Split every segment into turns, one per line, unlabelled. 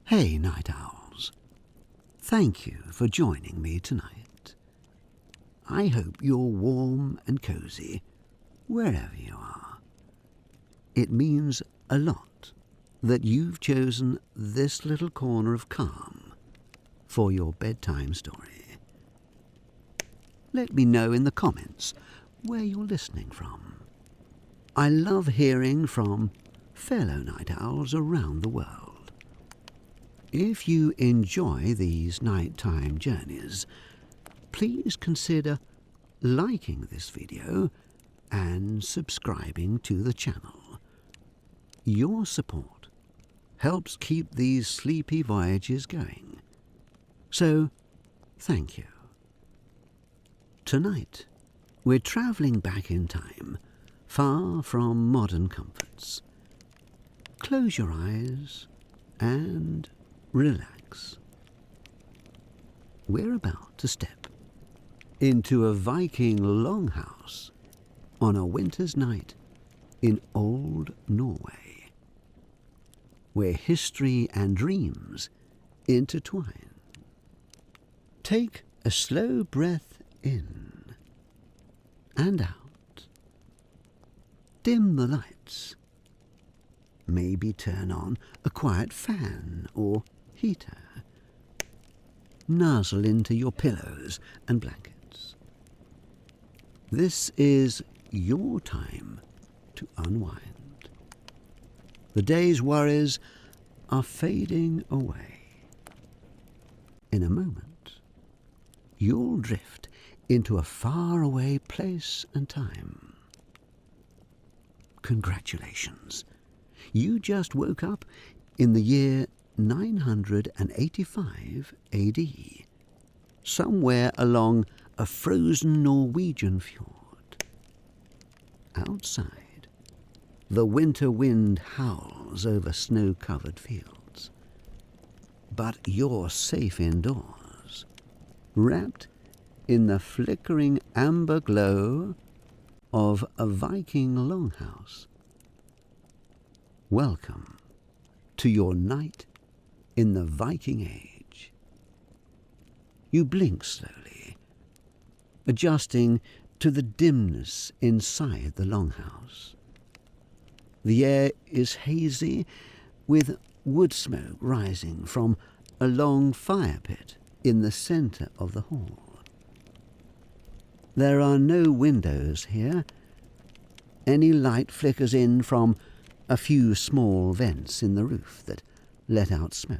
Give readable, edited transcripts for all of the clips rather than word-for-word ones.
Hey, night owls. Thank you for joining me tonight. I hope you're warm and cozy wherever you are. It means a lot that you've chosen this little corner of calm for your bedtime story. Let me know in the comments where you're listening from. I love hearing from fellow night owls around the world. If you enjoy these nighttime journeys, please consider liking this video and subscribing to the channel. Your support helps keep these sleepy voyages going. So, thank you. Tonight, we're travelling back in time, far from modern comforts. Close your eyes and relax. We're about to step into a Viking Longhouse on a winter's night in old Norway, where history and dreams intertwine. Take a slow breath in and out. Dim the lights. Maybe turn on a quiet fan or heater. Nuzzle into your pillows and blankets. This is your time to unwind. The day's worries are fading away. In a moment, you'll drift into a faraway place and time. Congratulations. You just woke up in the year 985 AD, somewhere along a frozen Norwegian fjord. Outside, the winter wind howls over snow-covered fields. But you're safe indoors, wrapped in the flickering amber glow of a Viking Longhouse. Welcome to your night in the Viking Age. You blink slowly, adjusting to the dimness inside the longhouse. The air is hazy, with wood smoke rising from a long fire pit in the centre of the hall. There are no windows here. Any light flickers in from a few small vents in the roof that let out smoke.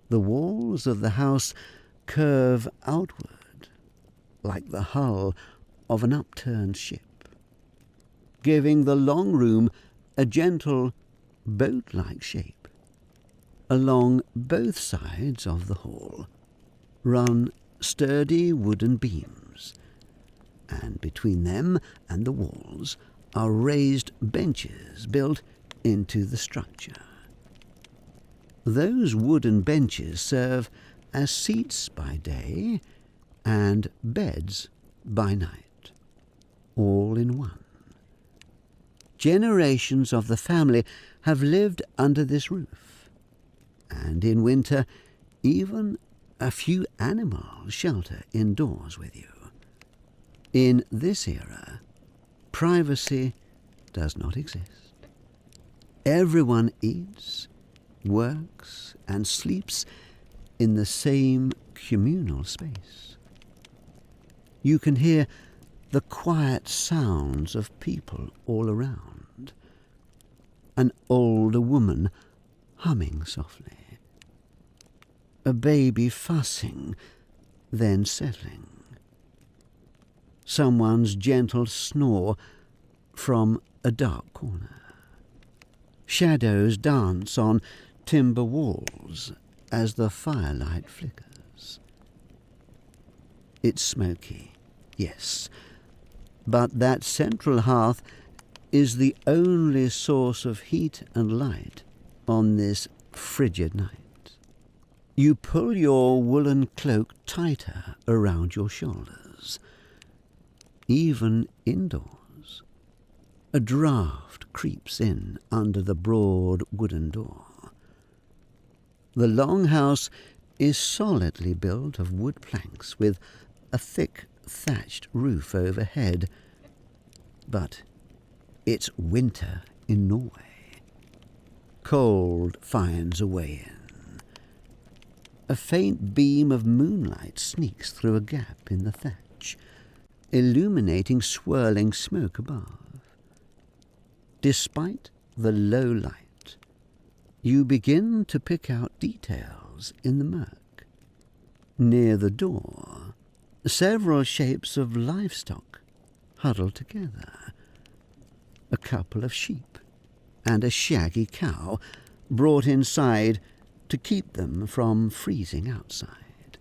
The walls of the house curve outward like the hull of an upturned ship, giving the long room a gentle boat-like shape. Along both sides of the hall run sturdy wooden beams, and between them and the walls are raised benches built into the structure. Those wooden benches serve as seats by day and beds by night, all in one. Generations of the family have lived under this roof, and in winter even a few animals shelter indoors with you. In this era, privacy does not exist. Everyone eats, works, and sleeps in the same communal space. You can hear the quiet sounds of people all around. An older woman humming softly. A baby fussing, then settling. Someone's gentle snore from a dark corner. Shadows dance on timber walls as the firelight flickers. It's smoky, yes, but that central hearth is the only source of heat and light on this frigid night. You pull your woolen cloak tighter around your shoulders. Even indoors, a draught creeps in under the broad wooden door. The Longhouse is solidly built of wood planks with a thick thatched roof overhead. But it's winter in Norway. Cold finds a way in. A faint beam of moonlight sneaks through a gap in the thatch, illuminating swirling smoke above. Despite the low light, you begin to pick out details in the murk. Near the door, several shapes of livestock huddled together. A couple of sheep and a shaggy cow brought inside to keep them from freezing outside.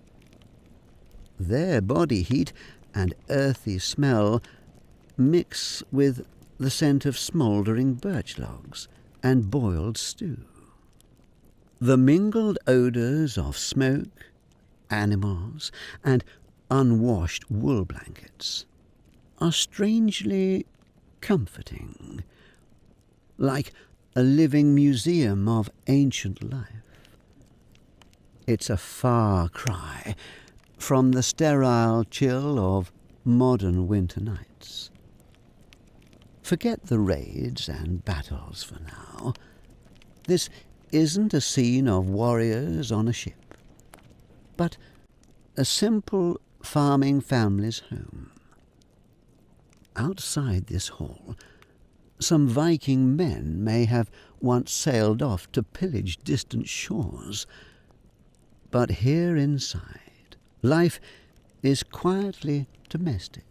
Their body heat and earthy smell mix with the scent of smouldering birch logs and boiled stew. The mingled odours of smoke, animals, and unwashed wool blankets are strangely comforting, like a living museum of ancient life. It's a far cry from the sterile chill of modern winter nights. Forget the raids and battles for now. This isn't a scene of warriors on a ship, but a simple farming family's home. Outside this hall, some Viking men may have once sailed off to pillage distant shores, but here inside, life is quietly domestic.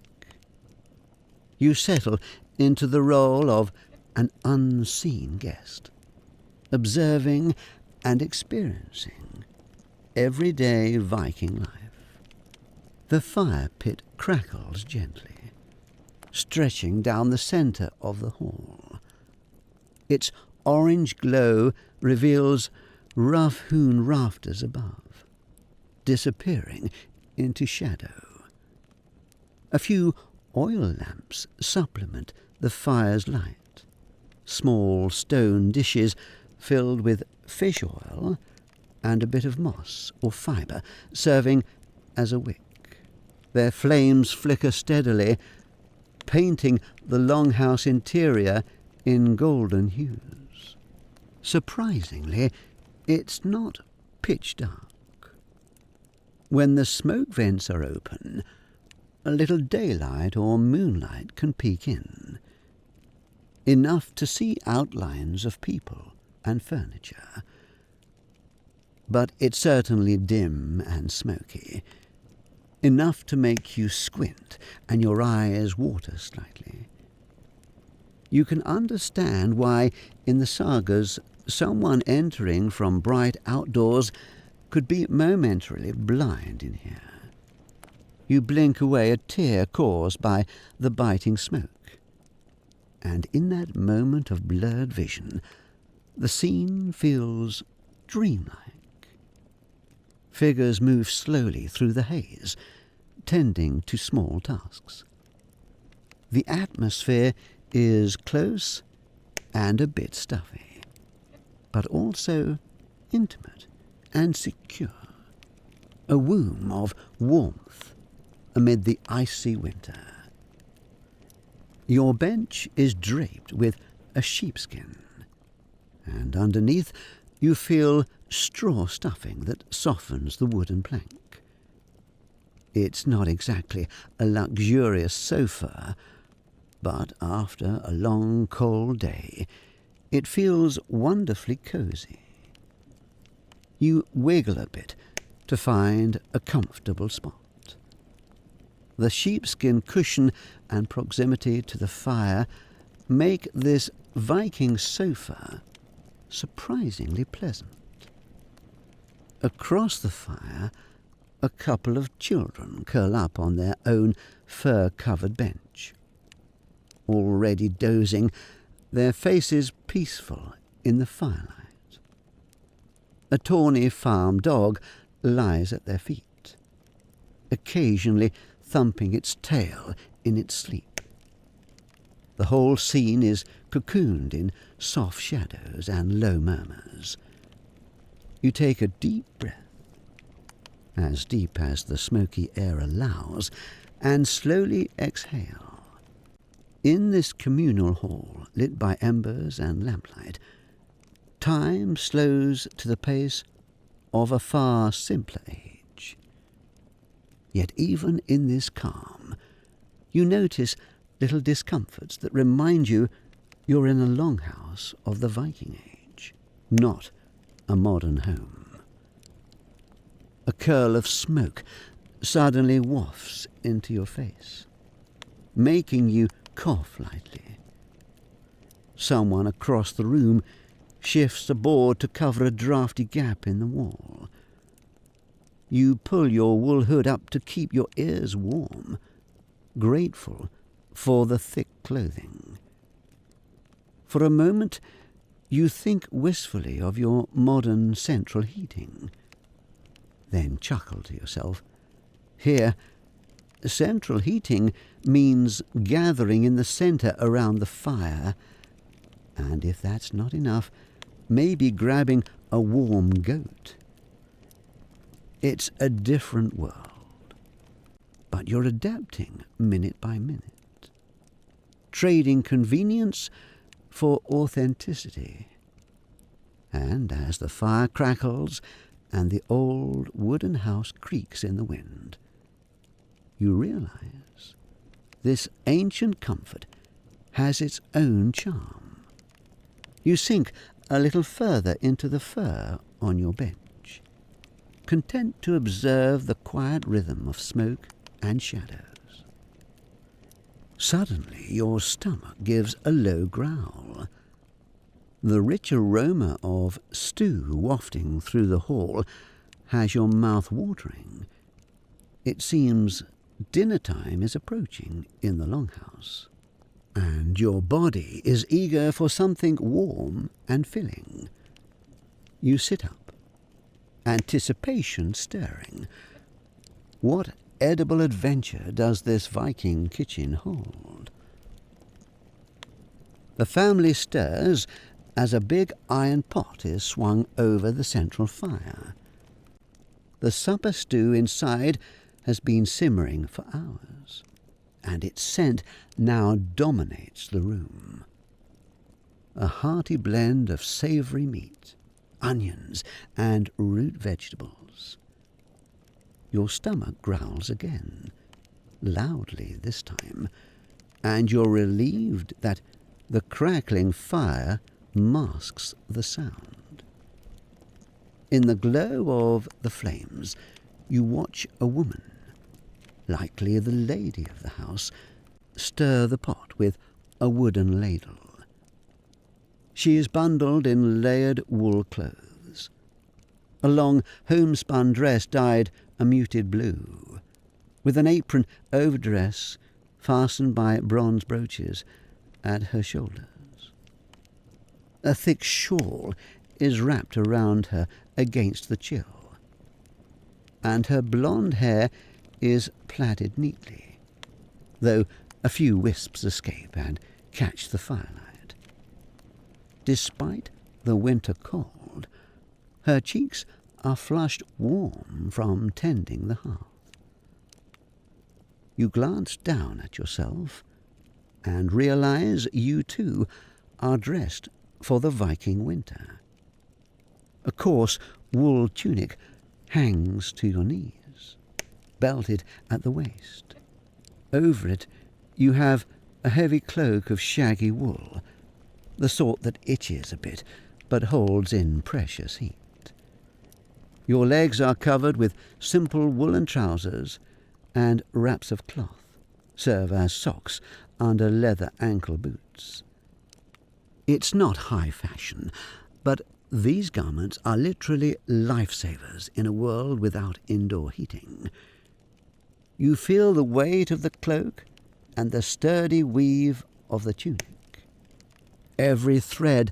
You settle into the role of an unseen guest, observing and experiencing everyday Viking life. The fire pit crackles gently, stretching down the centre of the hall. Its orange glow reveals rough-hewn rafters above, disappearing into shadow. A few oil lamps supplement the fire's light. Small stone dishes filled with fish oil and a bit of moss or fibre serving as a wick. Their flames flicker steadily, painting the Longhouse interior in golden hues. Surprisingly, it's not pitch dark. When the smoke vents are open, a little daylight or moonlight can peek in, enough to see outlines of people and furniture. But it's certainly dim and smoky, enough to make you squint and your eyes water slightly. You can understand why, in the sagas, someone entering from bright outdoors could be momentarily blind in here. You blink away a tear caused by the biting smoke, and in that moment of blurred vision, the scene feels dreamlike. Figures move slowly through the haze, tending to small tasks. The atmosphere is close and a bit stuffy, but also intimate and secure. A womb of warmth amid the icy winter. Your bench is draped with a sheepskin, and underneath you feel straw stuffing that softens the wooden plank. It's not exactly a luxurious sofa, but after a long, cold day, it feels wonderfully cosy. You wiggle a bit to find a comfortable spot. The sheepskin cushion and proximity to the fire make this Viking sofa surprisingly pleasant. Across the fire, a couple of children curl up on their own fur-covered bench. Already dozing, their faces peaceful in the firelight. A tawny farm dog lies at their feet, occasionally thumping its tail in its sleep. The whole scene is cocooned in soft shadows and low murmurs. You take a deep breath, as deep as the smoky air allows, and slowly exhale. In this communal hall, lit by embers and lamplight, time slows to the pace of a far simpler age. Yet even in this calm, you notice little discomforts that remind you you're in a longhouse of the Viking age, not a modern home. A curl of smoke suddenly wafts into your face, making you cough lightly. Someone across the room shifts a board to cover a drafty gap in the wall. You pull your wool hood up to keep your ears warm, grateful for the thick clothing. For a moment, you think wistfully of your modern central heating, then chuckle to yourself. Here, central heating means gathering in the centre around the fire, and if that's not enough, maybe grabbing a warm goat. It's a different world, but you're adapting minute by minute, trading convenience for authenticity. And as the fire crackles and the old wooden house creaks in the wind, you realize this ancient comfort has its own charm. You sink a little further into the fur on your bench, content to observe the quiet rhythm of smoke and shadows. Suddenly your stomach gives a low growl. The rich aroma of stew wafting through the hall has your mouth watering. It seems dinner time is approaching in the Longhouse, and your body is eager for something warm and filling. You sit up, anticipation stirring. What edible adventure does this Viking kitchen hold? The family stirs as a big iron pot is swung over the central fire. The supper stew inside has been simmering for hours, and its scent now dominates the room. A hearty blend of savoury meat, onions, and root vegetables. Your stomach growls again, loudly this time, and you're relieved that the crackling fire masks the sound. In the glow of the flames, you watch a woman, likely the lady of the house, stir the pot with a wooden ladle. She is bundled in layered wool clothes. A long homespun dress dyed a muted blue, with an apron overdress fastened by bronze brooches at her shoulders. A thick shawl is wrapped around her against the chill, and her blonde hair is plaited neatly, though a few wisps escape and catch the firelight. Despite the winter cold, her cheeks are flushed warm from tending the hearth. You glance down at yourself and realize you too are dressed for the Viking winter. A coarse wool tunic hangs to your knees, belted at the waist. Over it you have a heavy cloak of shaggy wool, the sort that itches a bit but holds in precious heat. Your legs are covered with simple woolen trousers, and wraps of cloth serve as socks under leather ankle boots. It's not high fashion, but these garments are literally lifesavers in a world without indoor heating. You feel the weight of the cloak and the sturdy weave of the tunic. Every thread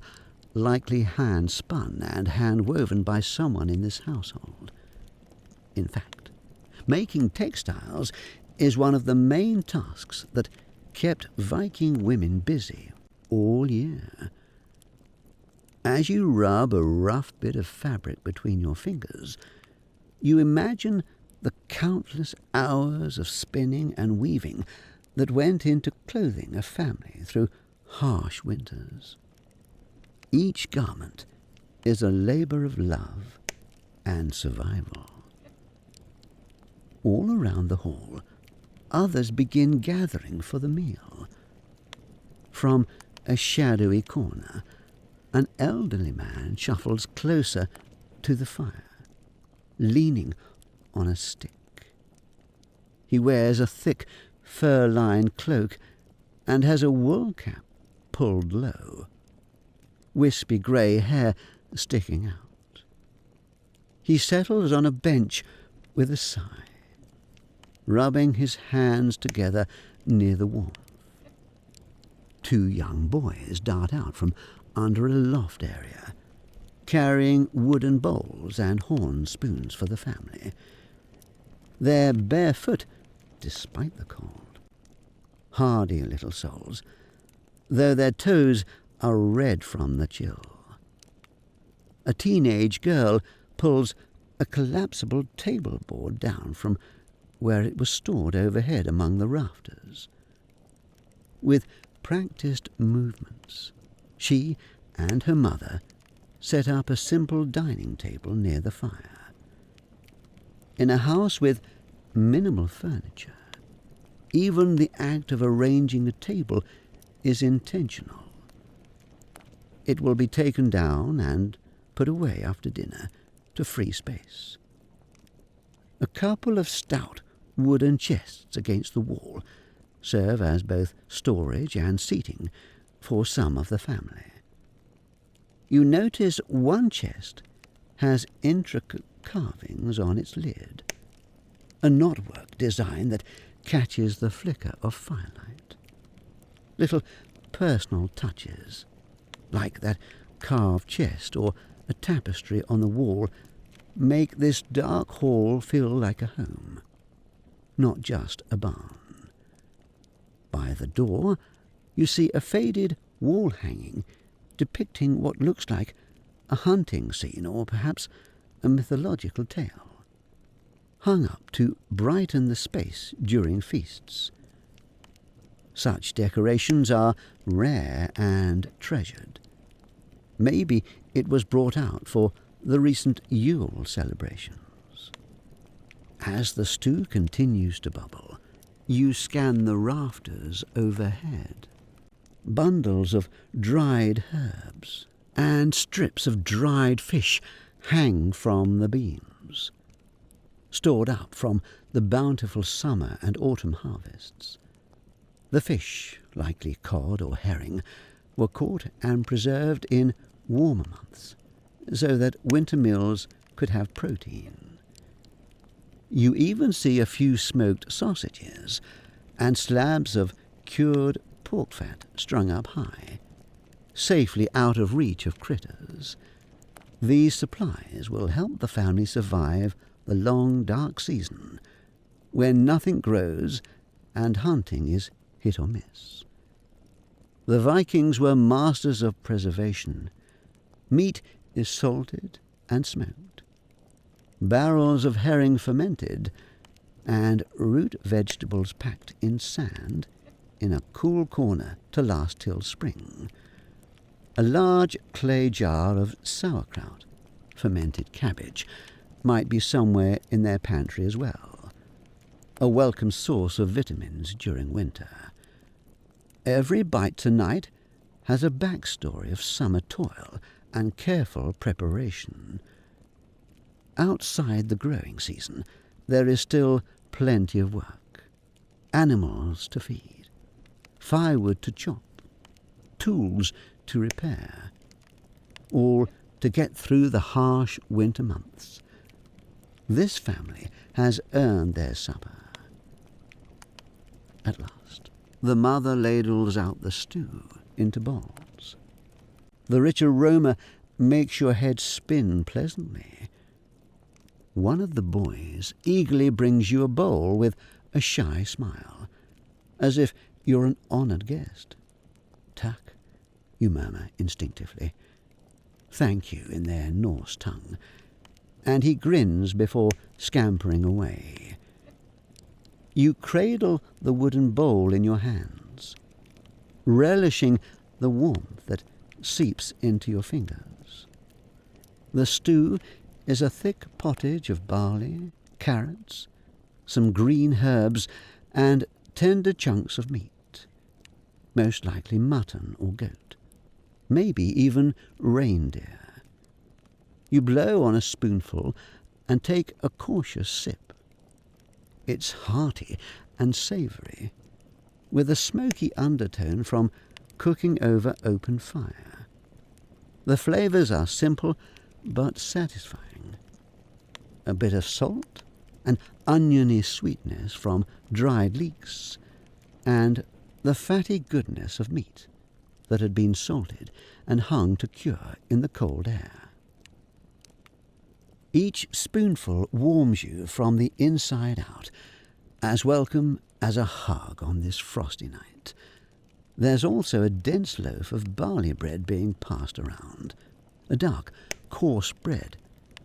likely hand-spun and hand-woven by someone in this household. In fact, making textiles is one of the main tasks that kept Viking women busy all year. As you rub a rough bit of fabric between your fingers, you imagine the countless hours of spinning and weaving that went into clothing a family through harsh winters. Each garment is a labor of love and survival. All around the hall, others begin gathering for the meal. From a shadowy corner, an elderly man shuffles closer to the fire, leaning on a stick. He wears a thick, fur-lined cloak and has a wool cap pulled low, wispy grey hair sticking out. He settles on a bench with a sigh, rubbing his hands together near the warmth. Two young boys dart out from under a loft area, carrying wooden bowls and horn spoons for the family. They're barefoot, despite the cold. Hardy little souls, though their toes are red from the chill. A teenage girl pulls a collapsible table board down from where it was stored overhead among the rafters. With practiced movements, she and her mother set up a simple dining table near the fire. In a house with minimal furniture, even the act of arranging a table is intentional. It will be taken down and put away after dinner to free space. A couple of stout wooden chests against the wall serve as both storage and seating for some of the family. You notice one chest has intricate carvings on its lid, a knotwork design that catches the flicker of firelight. Little personal touches, like that carved chest or a tapestry on the wall, make this dark hall feel like a home, not just a barn. By the door, you see a faded wall hanging depicting what looks like a hunting scene or perhaps a mythological tale, hung up to brighten the space during feasts. Such decorations are rare and treasured. Maybe it was brought out for the recent Yule celebrations. As the stew continues to bubble, you scan the rafters overhead. Bundles of dried herbs and strips of dried fish hang from the beams, stored up from the bountiful summer and autumn harvests. The fish, likely cod or herring, were caught and preserved in warmer months, so that winter meals could have protein. You even see a few smoked sausages and slabs of cured pork fat strung up high, safely out of reach of critters. These supplies will help the family survive the long, dark season when nothing grows and hunting is hit or miss. The Vikings were masters of preservation. Meat is salted and smoked, barrels of herring fermented, and root vegetables packed in sand in a cool corner to last till spring. A large clay jar of sauerkraut, fermented cabbage, might be somewhere in their pantry as well, a welcome source of vitamins during winter. Every bite tonight has a backstory of summer toil and careful preparation. Outside the growing season, there is still plenty of work. Animals to feed, firewood to chop, tools to repair, all to get through the harsh winter months. This family has earned their supper. At last, the mother ladles out the stew into bowls. The rich aroma makes your head spin pleasantly. One of the boys eagerly brings you a bowl with a shy smile, as if you're an honoured guest. "Tuck," you murmur instinctively. thank you in their Norse tongue, and he grins before scampering away. You cradle the wooden bowl in your hands, relishing the warmth that seeps into your fingers. The stew is a thick pottage of barley, carrots, some green herbs, and tender chunks of meat, most likely mutton or goat, maybe even reindeer. You blow on a spoonful and take a cautious sip. It's hearty and savoury, with a smoky undertone from cooking over open fire. The flavours are simple but satisfying. A bit of salt, an oniony sweetness from dried leeks, and the fatty goodness of meat that had been salted and hung to cure in the cold air. Each spoonful warms you from the inside out, as welcome as a hug on this frosty night. There's also a dense loaf of barley bread being passed around, a dark, coarse bread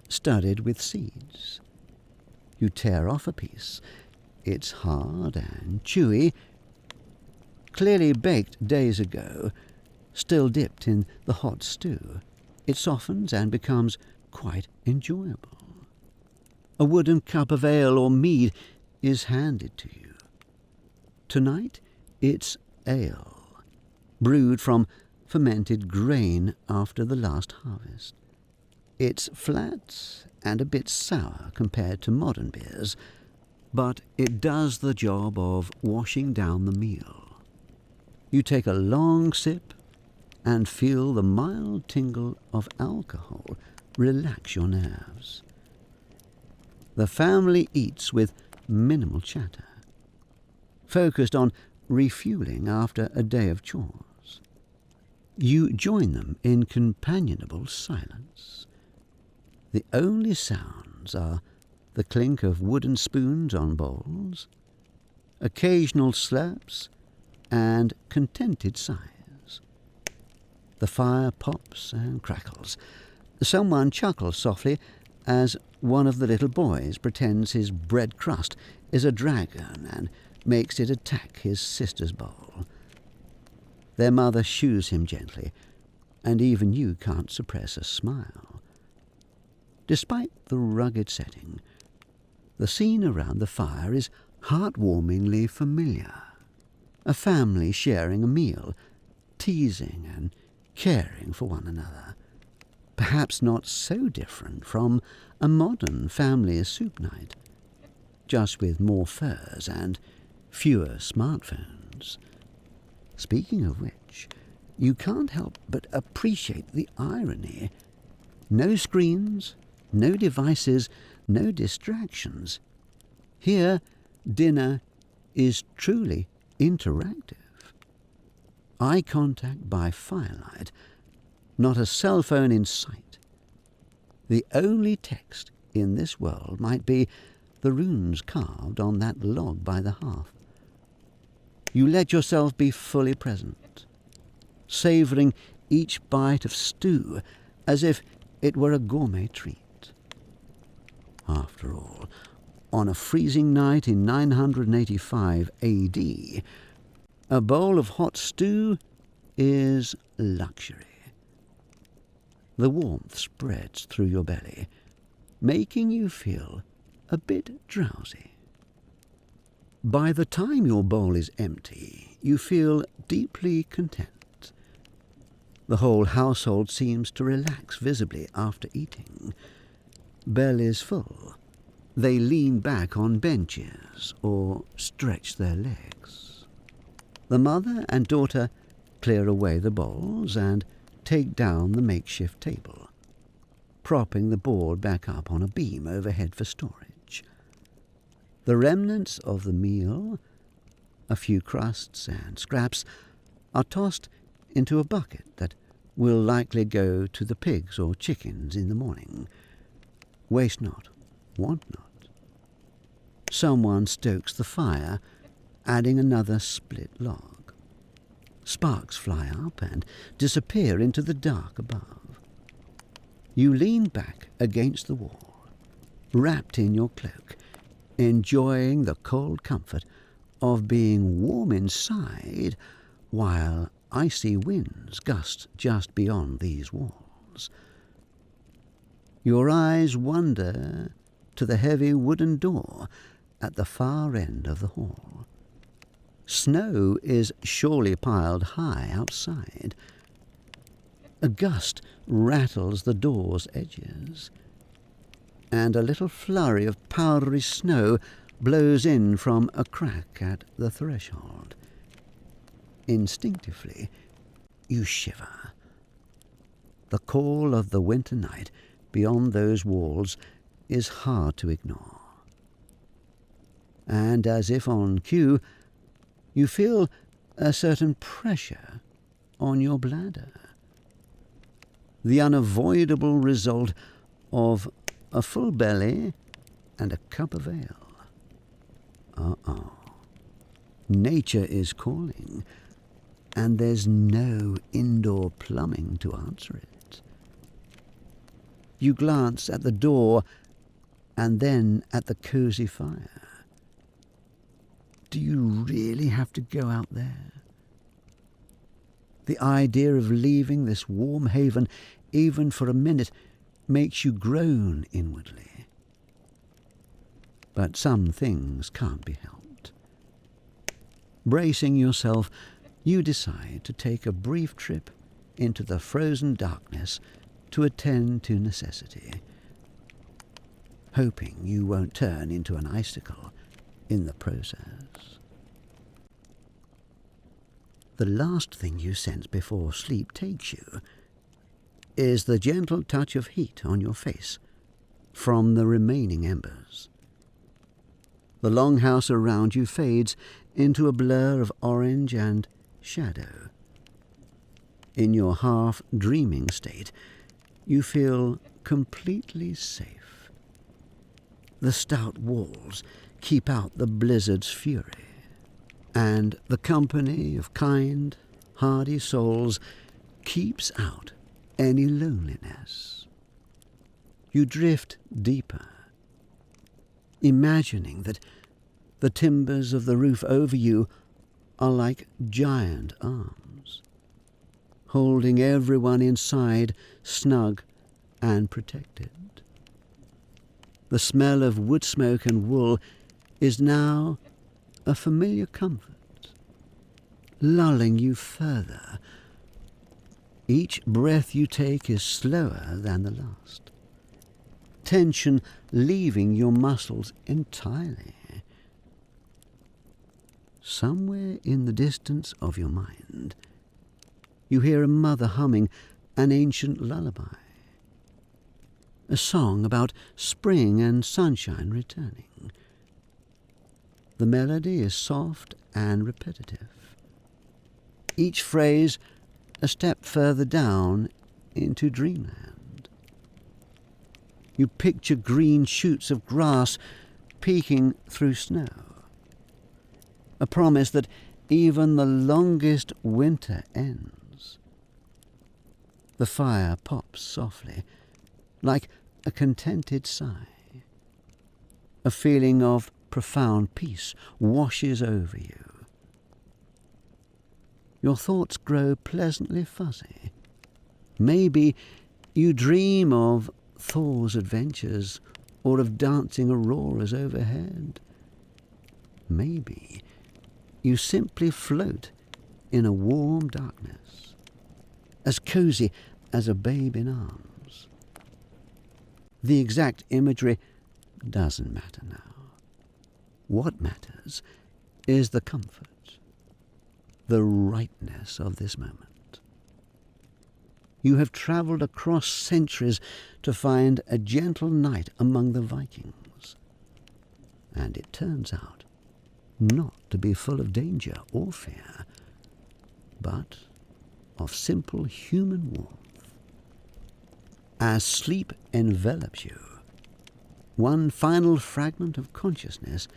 studded with seeds. You tear off a piece. It's hard and chewy, clearly baked days ago, still dipped in the hot stew. It softens and becomes quite enjoyable. A wooden cup of ale or mead is handed to you. Tonight it's ale, brewed from fermented grain after the last harvest. It's flat and a bit sour compared to modern beers, but it does the job of washing down the meal. You take a long sip and feel the mild tingle of alcohol relax your nerves. The family eats with minimal chatter, focused on refueling after a day of chores. You join them in companionable silence. The only sounds are the clink of wooden spoons on bowls, occasional slurps, and contented sighs. The fire pops and crackles. Someone chuckles softly as one of the little boys pretends his bread crust is a dragon and makes it attack his sister's bowl. Their mother shoos him gently, and even you can't suppress a smile. Despite the rugged setting, the scene around the fire is heartwarmingly familiar. A family sharing a meal, teasing and caring for one another. Perhaps not so different from a modern family soup night, just with more furs and fewer smartphones. Speaking of which, you can't help but appreciate the irony. No screens, no devices, no distractions. Here, dinner is truly interactive. Eye contact by firelight, not a cell phone in sight. The only text in this world might be the runes carved on that log by the hearth. You let yourself be fully present, savouring each bite of stew as if it were a gourmet treat. After all, on a freezing night in 985 AD, a bowl of hot stew is luxury. The warmth spreads through your belly, making you feel a bit drowsy. By the time your bowl is empty, you feel deeply content. The whole household seems to relax visibly after eating. Bellies full, they lean back on benches or stretch their legs. The mother and daughter clear away the bowls and take down the makeshift table, propping the board back up on a beam overhead for storage. The remnants of the meal, a few crusts and scraps, are tossed into a bucket that will likely go to the pigs or chickens in the morning. Waste not, want not. Someone stokes the fire, adding another split log. Sparks fly up and disappear into the dark above. You lean back against the wall, wrapped in your cloak, enjoying the cold comfort of being warm inside while icy winds gust just beyond these walls. Your eyes wander to the heavy wooden door at the far end of the hall. Snow is surely piled high outside. A gust rattles the door's edges, and a little flurry of powdery snow blows in from a crack at the threshold. Instinctively, you shiver. The call of the winter night beyond those walls is hard to ignore. And as if on cue, you feel a certain pressure on your bladder. The unavoidable result of a full belly and a cup of ale. Uh-oh. Nature is calling, and there's no indoor plumbing to answer it. You glance at the door and then at the cosy fire. Do you really have to go out there? The idea of leaving this warm haven, even for a minute, makes you groan inwardly. But some things can't be helped. Bracing yourself, you decide to take a brief trip into the frozen darkness to attend to necessity, hoping you won't turn into an icicle in the process. The last thing you sense before sleep takes you is the gentle touch of heat on your face from the remaining embers. The longhouse around you fades into a blur of orange and shadow. In your half-dreaming state, you feel completely safe. The stout walls keep out the blizzard's fury, and the company of kind, hardy souls keeps out any loneliness. You drift deeper, imagining that the timbers of the roof over you are like giant arms, holding everyone inside snug and protected. The smell of wood smoke and wool is now a familiar comfort, lulling you further. Each breath you take is slower than the last, tension leaving your muscles entirely. Somewhere in the distance of your mind, you hear a mother humming an ancient lullaby, a song about spring and sunshine returning. The melody is soft and repetitive, each phrase a step further down into dreamland. You picture green shoots of grass peeking through snow, a promise that even the longest winter ends. The fire pops softly, like a contented sigh. A feeling of profound peace washes over you. Your thoughts grow pleasantly fuzzy. Maybe you dream of Thor's adventures or of dancing auroras overhead. Maybe you simply float in a warm darkness, as cozy as a babe in arms. The exact imagery doesn't matter now. What matters is the comfort, the rightness of this moment. You have travelled across centuries to find a gentle night among the Vikings, and it turns out not to be full of danger or fear, but of simple human warmth. As sleep envelops you, one final fragment of consciousness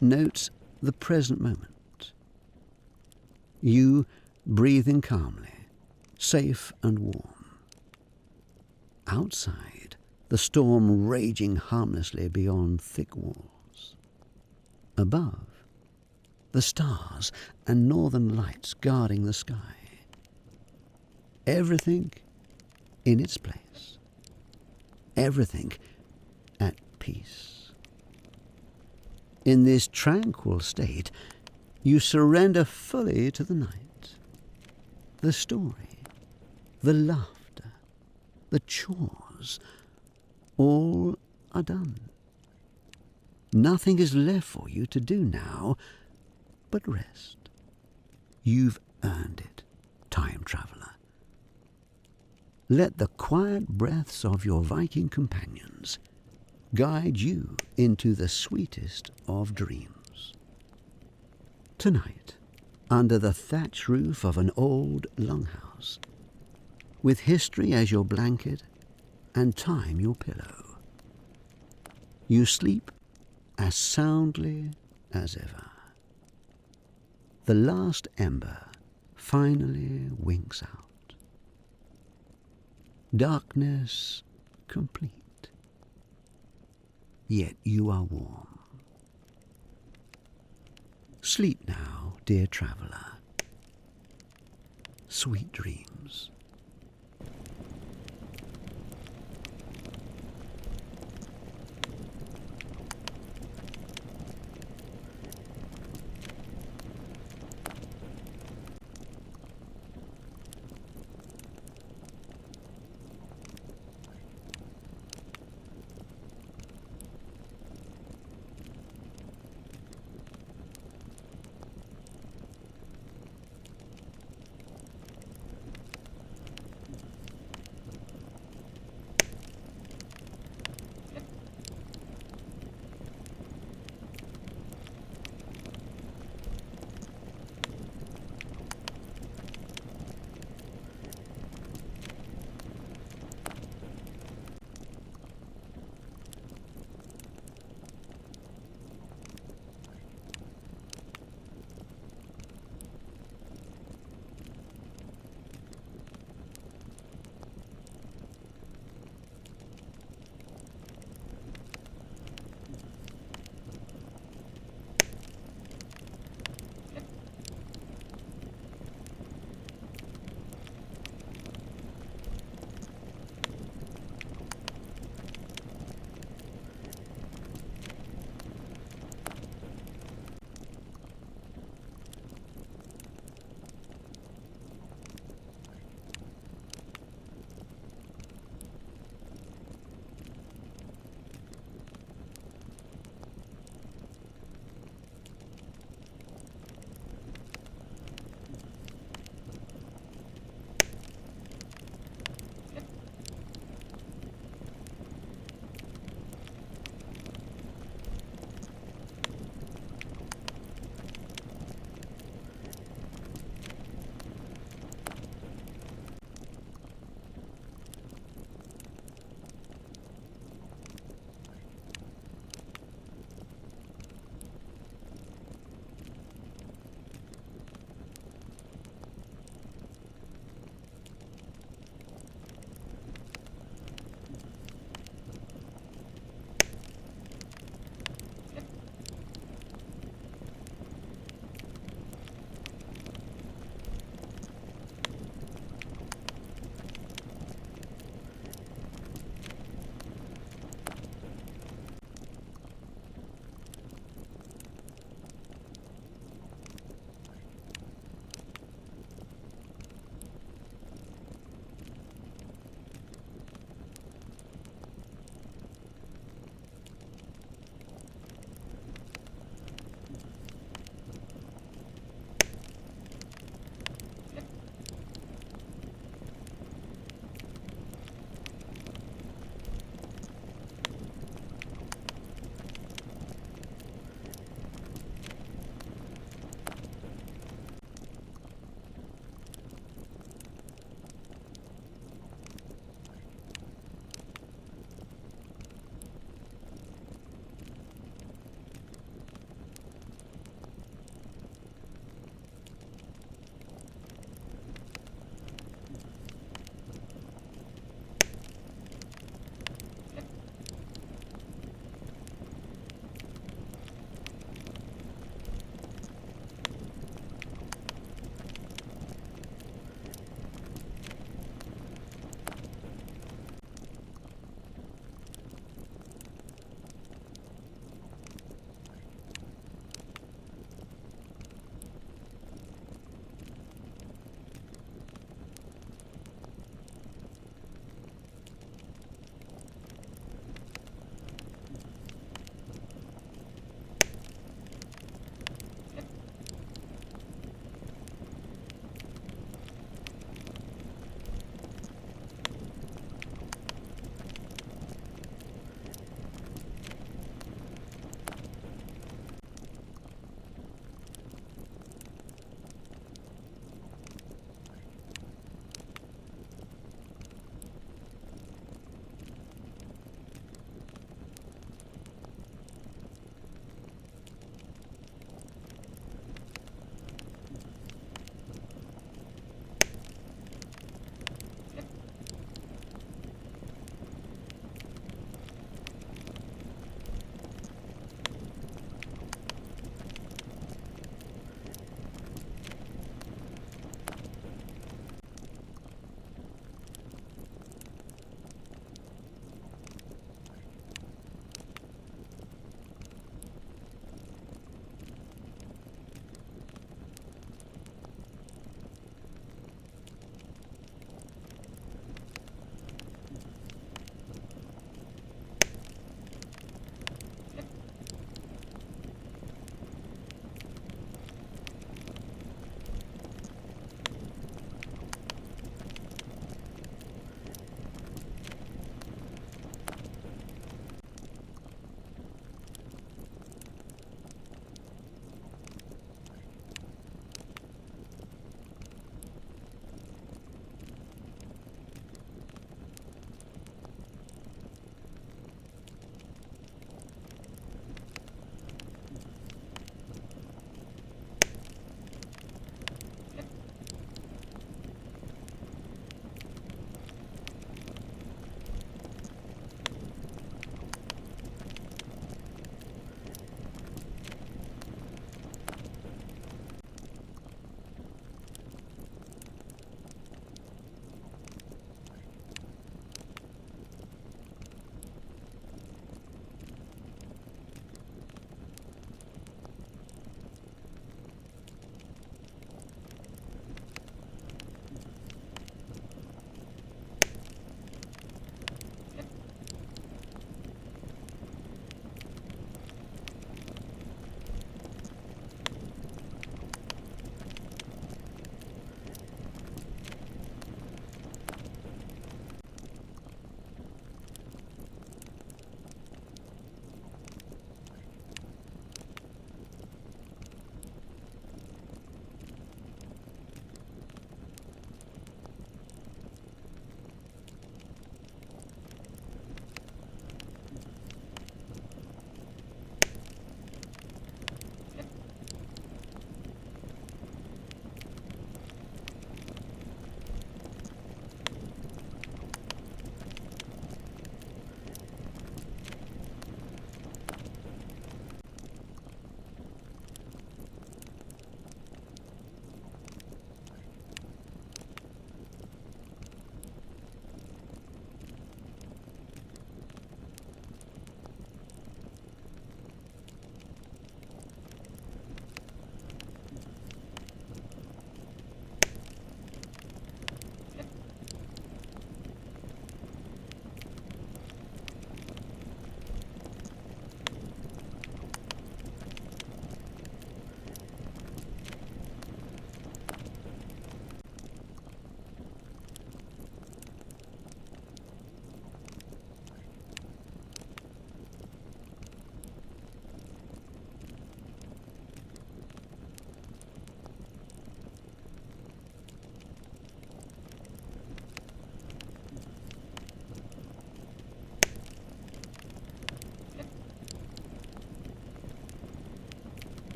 notes the present moment. You breathing calmly, safe and warm. Outside, the storm raging harmlessly beyond thick walls. Above, the stars and northern lights guarding the sky. Everything in its place. Everything at peace. In this tranquil state, you surrender fully to the night. The story, the laughter, the chores, all are done. Nothing is left for you to do now but rest. You've earned it, time traveller. Let the quiet breaths of your Viking companions guide you into the sweetest of dreams. Tonight, under the thatch roof of an old longhouse, with history as your blanket and time your pillow, you sleep as soundly as ever. The last ember finally winks out. Darkness complete. Yet you are warm. Sleep now, dear traveller. Sweet dreams.